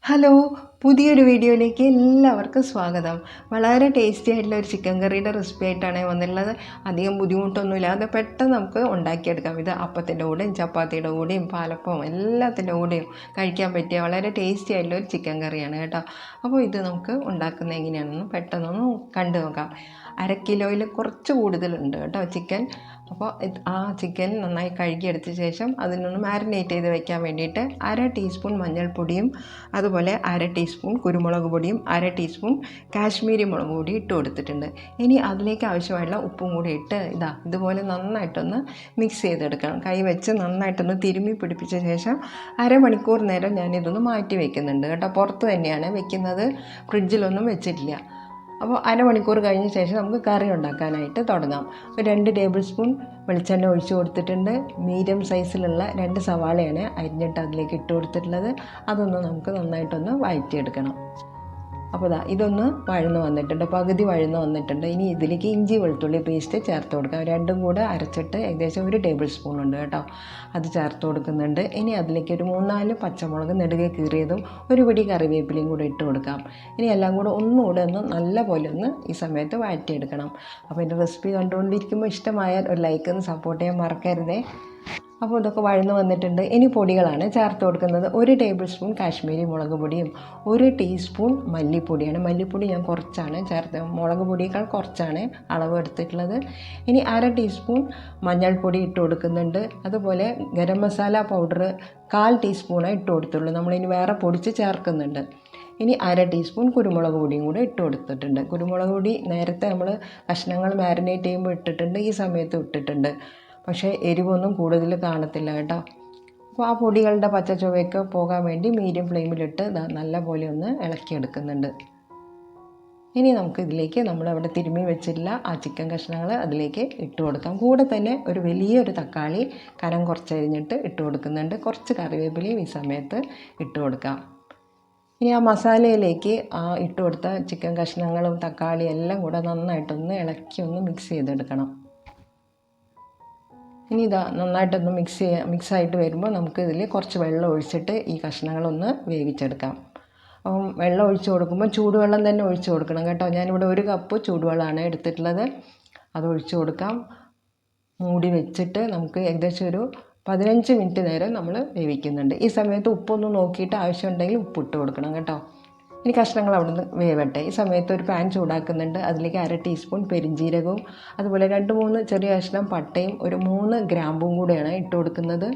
Hello, പുതിയൊരു വീഡിയോയിലേക്ക് എല്ലാവർക്കും സ്വാഗതം. വളരെ ടേസ്റ്റി ആയിട്ടുള്ള ഒരു ചിക്കൻ കറിയുടെ റെസിപ്പി ആയിട്ടാണ് വന്നിട്ടുള്ളത്. അധികം ബുദ്ധിമുട്ടൊന്നുമില്ലാതെ പെട്ടെന്ന് നമുക്ക് ഉണ്ടാക്കിയെടുക്കാം. ഇത് അപ്പത്തിൻ്റെ കൂടെയും ചപ്പാത്തിയുടെ കൂടെയും പാലപ്പവും എല്ലാത്തിൻ്റെ കൂടെയും കഴിക്കാൻ പറ്റിയ വളരെ ടേസ്റ്റി ആയിട്ടുള്ള ഒരു ചിക്കൻ കറിയാണ് കേട്ടോ. അപ്പോൾ ഇത് നമുക്ക് ഉണ്ടാക്കുന്നത് എങ്ങനെയാണെന്ന് പെട്ടെന്നൊന്ന് കണ്ടു നോക്കാം. 1/2 കിലോയിൽ കുറച്ച് കൂടുതലുണ്ട് കേട്ടോ ചിക്കൻ. അപ്പോൾ ആ ചിക്കൻ നന്നായി കഴുകിയെടുത്ത ശേഷം അതിനൊന്ന് മാരിനേറ്റ് ചെയ്ത് വെക്കാൻ വേണ്ടിയിട്ട് 1/2 ടീസ്പൂൺ മഞ്ഞൾപ്പൊടിയും അതുപോലെ 1/2 ടീസ്പൂൺ കുരുമുളക് പൊടിയും 1/2 ടീസ്പൂൺ കാശ്മീരി മുളക് പൊടി ഇട്ട് കൊടുത്തിട്ടുണ്ട്. ഇനി അതിലേക്ക് ആവശ്യമായുള്ള ഉപ്പും കൂടി ഇട്ട് ഇതുപോലെ നന്നായിട്ടൊന്ന് മിക്സ് ചെയ്തെടുക്കണം. കൈ വെച്ച് നന്നായിട്ടൊന്ന് തിരുമ്മി പിടിപ്പിച്ച ശേഷം അരമണിക്കൂർ നേരം ഞാനിതൊന്ന് മാറ്റി വയ്ക്കുന്നുണ്ട് കേട്ടോ. പുറത്ത് തന്നെയാണ് വെക്കുന്നത്, ഫ്രിഡ്ജിലൊന്നും വെച്ചിട്ടില്ല. അപ്പോൾ അരമണിക്കൂർ കഴിഞ്ഞ ശേഷം നമുക്ക് കറി ഉണ്ടാക്കാനായിട്ട് തുടങ്ങാം. ഒരു 2 ടേബിൾ സ്പൂൺ വെളിച്ചെണ്ണ ഒഴിച്ച് കൊടുത്തിട്ടുണ്ട്. മീഡിയം സൈസിലുള്ള 2 സവാളയാണ് അരിഞ്ഞിട്ട് അതിലേക്ക് ഇട്ട് കൊടുത്തിട്ടുള്ളത്. അതൊന്ന് നമുക്ക് നന്നായിട്ടൊന്ന് വഴറ്റിയെടുക്കണം. അപ്പോൾ ഇതൊന്ന് വഴന്ന് വന്നിട്ടുണ്ട്, പകുതി വഴന്ന് വന്നിട്ടുണ്ട്. ഇനി ഇതിലേക്ക് ഇഞ്ചി വെളുത്തുള്ളി പേസ്റ്റ് ചേർത്ത് കൊടുക്കാം. രണ്ടും കൂടെ അരച്ചിട്ട് ഏകദേശം 1 ടേബിൾ സ്പൂൺ ഉണ്ട് കേട്ടോ, അത് ചേർത്ത് കൊടുക്കുന്നുണ്ട്. ഇനി അതിലേക്ക് ഒരു 3-4 പച്ചമുളക് നെടുകെ കീറിയതും ഒരു പിടി കറിവേപ്പിലയും കൂടെ ഇട്ട് കൊടുക്കാം. ഇനി എല്ലാം കൂടെ ഒന്നുകൂടെ നല്ല പോലെ ഒന്ന് ഈ സമയത്ത് വഴറ്റിയെടുക്കണം. അപ്പോൾ എൻ്റെ റെസിപ്പി കണ്ടുകൊണ്ടിരിക്കുമ്പോൾ ഇഷ്ടമായാൽ ഒരു ലൈക്ക് ഒന്ന് സപ്പോർട്ട് ചെയ്യാൻ മറക്കരുതേ. അപ്പോൾ ഇതൊക്കെ വഴന്ന് വന്നിട്ടുണ്ട്. ഇനി പൊടികളാണ് ചേർത്ത് കൊടുക്കുന്നത്. 1 ടേബിൾ സ്പൂൺ കാശ്മീരി മുളക് പൊടിയും 1 ടീസ്പൂൺ മല്ലിപ്പൊടിയാണ്. മല്ലിപ്പൊടി ഞാൻ കുറച്ചാണ് ചേർത്ത്, മുളക് പൊടിയേക്കാൾ കുറച്ചാണ് അളവ് എടുത്തിട്ടുള്ളത്. ഇനി 1/2 ടീസ്പൂൺ മഞ്ഞൾപ്പൊടി ഇട്ട് കൊടുക്കുന്നുണ്ട്. അതുപോലെ ഗരം മസാല പൗഡർ 1/4 ടീസ്പൂണേ ഇട്ട് കൊടുത്തുള്ളൂ. നമ്മളിനി വേറെ പൊടിച്ച് ചേർക്കുന്നുണ്ട്. ഇനി 1/2 ടീസ്പൂൺ കുരുമുളക് പൊടിയും കൂടെ ഇട്ട് കൊടുത്തിട്ടുണ്ട്. കുരുമുളക് പൊടി നേരത്തെ നമ്മൾ കഷ്ണങ്ങൾ മാരിനേറ്റ് ചെയ്യുമ്പോൾ ഇട്ടിട്ടുണ്ട്, ഈ സമയത്ത് ഇട്ടിട്ടുണ്ട്. പക്ഷേ എരിവൊന്നും കൂടുതൽ കാണത്തില്ല കേട്ടോ. അപ്പോൾ ആ പൊടികളുടെ പച്ച ചുവയൊക്കെ പോകാൻ വേണ്ടി മീഡിയം ഫ്ലെയിമിലിട്ട് നല്ല പോലെ ഒന്ന് ഇളക്കിയെടുക്കുന്നുണ്ട്. ഇനി നമുക്ക് ഇതിലേക്ക് നമ്മളവിടെ തിരുമ്മി വെച്ചില്ല ആ ചിക്കൻ കഷ്ണങ്ങൾ അതിലേക്ക് ഇട്ട് കൊടുക്കാം. കൂടെ തന്നെ ഒരു വലിയൊരു തക്കാളി കനം കുറച്ചരിഞ്ഞിട്ട് ഇട്ട് കൊടുക്കുന്നുണ്ട്. കുറച്ച് കറിവേപ്പിലയും ഈ സമയത്ത് ഇട്ട് കൊടുക്കാം. ഇനി ആ മസാലയിലേക്ക് ഇട്ട് കൊടുത്ത ചിക്കൻ കഷ്ണങ്ങളും തക്കാളി എല്ലാം കൂടെ നന്നായിട്ടൊന്ന് ഇളക്കി ഒന്ന് മിക്സ് ചെയ്തെടുക്കണം. ഇനി നന്നായിട്ടൊന്ന് മിക്സായിട്ട് വരുമ്പോൾ നമുക്ക് ഇതിൽ കുറച്ച് വെള്ളം ഒഴിച്ചിട്ട് ഈ കഷ്ണങ്ങളൊന്ന് വേവിച്ചെടുക്കാം. അപ്പം വെള്ളം ഒഴിച്ച് കൊടുക്കുമ്പോൾ ചൂടുവെള്ളം തന്നെ ഒഴിച്ച് കൊടുക്കണം കേട്ടോ. ഞാനിവിടെ 1 കപ്പ് ചൂടുവെള്ളമാണ് എടുത്തിട്ടുള്ളത്, അത് ഒഴിച്ച് കൊടുക്കാം. മൂടി വെച്ചിട്ട് നമുക്ക് ഏകദേശം ഒരു 15 മിനിറ്റ് നേരം നമ്മൾ വേവിക്കുന്നുണ്ട്. ഈ സമയത്ത് ഉപ്പൊന്ന് നോക്കിയിട്ട് ആവശ്യമുണ്ടെങ്കിൽ ഉപ്പിട്ട് കൊടുക്കണം കേട്ടോ. ഇനി കഷ്ണങ്ങൾ അവിടെ നിന്ന് വേവട്ടെ. ഈ സമയത്ത് ഒരു പാൻ ചൂടാക്കുന്നുണ്ട്. അതിലേക്ക് 1/2 ടീസ്പൂൺ പെരിഞ്ജീരകവും അതുപോലെ 2-3 ചെറിയ കഷ്ണം പട്ടയും ഒരു 3 ഗ്രാമ്പും കൂടെയാണ് ഇട്ട് കൊടുക്കുന്നത്.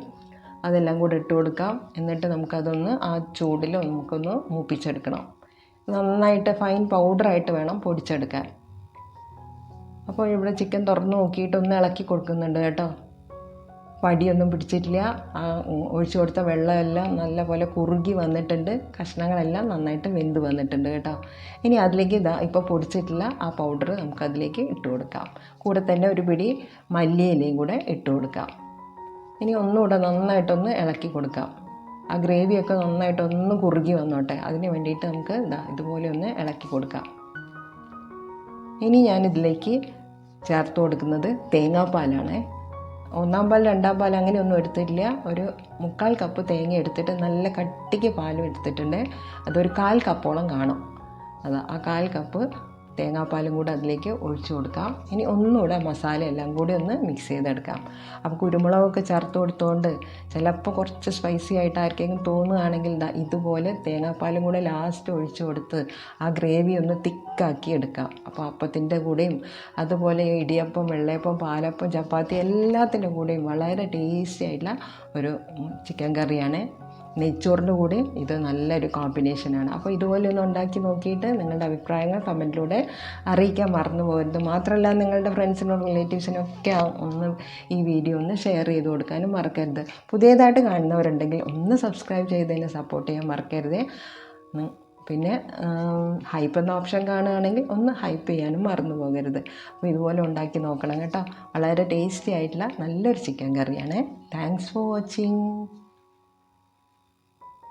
അതെല്ലാം കൂടെ ഇട്ട് കൊടുക്കാം. എന്നിട്ട് നമുക്കതൊന്ന് ആ ചൂടിൽ നമുക്കൊന്ന് മൂപ്പിച്ചെടുക്കണം. നന്നായിട്ട് ഫൈൻ പൗഡറായിട്ട് വേണം പൊടിച്ചെടുക്കാൻ. അപ്പോൾ ഇവിടെ ചിക്കൻ തുറന്ന് നോക്കിയിട്ടൊന്ന് ഇളക്കി കൊടുക്കുന്നുണ്ട് കേട്ടോ. പടിയൊന്നും പിടിച്ചിട്ടില്ല. ഒഴിച്ചു കൊടുത്ത വെള്ളമെല്ലാം നല്ല പോലെ കുറുകി വന്നിട്ടുണ്ട്. കഷ്ണങ്ങളെല്ലാം നന്നായിട്ട് വെന്ത് വന്നിട്ടുണ്ട് കേട്ടോ. ഇനി അതിലേക്ക് ഇപ്പോൾ പൊടിച്ചിട്ടുള്ള ആ പൗഡർ നമുക്കതിലേക്ക് ഇട്ട് കൊടുക്കാം. കൂടെ തന്നെ ഒരു പിടി മല്ലിയിലയും കൂടെ ഇട്ട് കൊടുക്കാം. ഇനി ഒന്നുകൂടെ നന്നായിട്ടൊന്ന് ഇളക്കി കൊടുക്കാം. ആ ഗ്രേവിയൊക്കെ നന്നായിട്ടൊന്ന് കുറുകി വന്നോട്ടെ, അതിന് വേണ്ടിയിട്ട് നമുക്ക് ഇതുപോലെ ഒന്ന് ഇളക്കി കൊടുക്കാം. ഇനി ഞാനിതിലേക്ക് ചേർത്ത് കൊടുക്കുന്നത് തേങ്ങാപ്പാലാണ്. 1-ാം പാൽ 2-ാം പാൽ അങ്ങനെയൊന്നും എടുത്തിട്ടില്ല. ഒരു 3/4 കപ്പ് തേങ്ങ എടുത്തിട്ട് നല്ല കട്ടിക്ക് പാലും എടുത്തിട്ടുണ്ട്. അതൊരു 1/4 കപ്പോളം കാണും. ആ 1/4 കപ്പ് തേങ്ങാപ്പാലും കൂടെ അതിലേക്ക് ഒഴിച്ചു കൊടുക്കാം. ഇനി ഒന്നുകൂടെ മസാല എല്ലാം കൂടി ഒന്ന് മിക്സ് ചെയ്തെടുക്കാം. അപ്പോൾ കുരുമുളകൊക്കെ ചേർത്ത് കൊടുത്തുകൊണ്ട് ചിലപ്പോൾ കുറച്ച് സ്പൈസി ആയിട്ട് ആർക്കെങ്കിലും തോന്നുകയാണെങ്കിൽ ഇതുപോലെ തേങ്ങാപ്പാലും കൂടെ ലാസ്റ്റ് ഒഴിച്ചു കൊടുത്ത് ആ ഗ്രേവി ഒന്ന് തിക്കാക്കി എടുക്കാം. അപ്പോൾ അപ്പത്തിൻ്റെ കൂടെയും അതുപോലെ ഇടിയപ്പം, വെള്ളയപ്പം, പാലപ്പം, ചപ്പാത്തി എല്ലാത്തിൻ്റെ കൂടെയും വളരെ ടേസ്റ്റി ആയിട്ടുള്ള ഒരു ചിക്കൻ കറിയാണ്. നെയ്ച്ചോറിൻ്റെ കൂടെ ഇത് നല്ലൊരു കോമ്പിനേഷനാണ്. അപ്പോൾ ഇതുപോലെ ഒന്ന് ഉണ്ടാക്കി നോക്കിയിട്ട് നിങ്ങളുടെ അഭിപ്രായങ്ങൾ കമൻറ്റിലൂടെ അറിയിക്കാൻ മറന്നു പോകരുത്. മാത്രമല്ല നിങ്ങളുടെ ഫ്രണ്ട്സിനും റിലേറ്റീവ്സിനൊക്കെ ഒന്ന് ഈ വീഡിയോ ഒന്ന് ഷെയർ ചെയ്ത് കൊടുക്കാനും മറക്കരുത്. പുതിയതായിട്ട് കാണുന്നവരുണ്ടെങ്കിൽ ഒന്ന് സബ്സ്ക്രൈബ് ചെയ്തതിനെ സപ്പോർട്ട് ചെയ്യാൻ മറക്കരുത്. പിന്നെ ഹൈപ്പ് എന്ന ഓപ്ഷൻ കാണുകയാണെങ്കിൽ ഒന്ന് ഹൈപ്പ് ചെയ്യാനും മറന്നു പോകരുത്. അപ്പോൾ ഇതുപോലെ ഉണ്ടാക്കി നോക്കണം കേട്ടോ. വളരെ ടേസ്റ്റി ആയിട്ടുള്ള നല്ലൊരു ചിക്കൻ കറിയാണ്. Thanks for watching.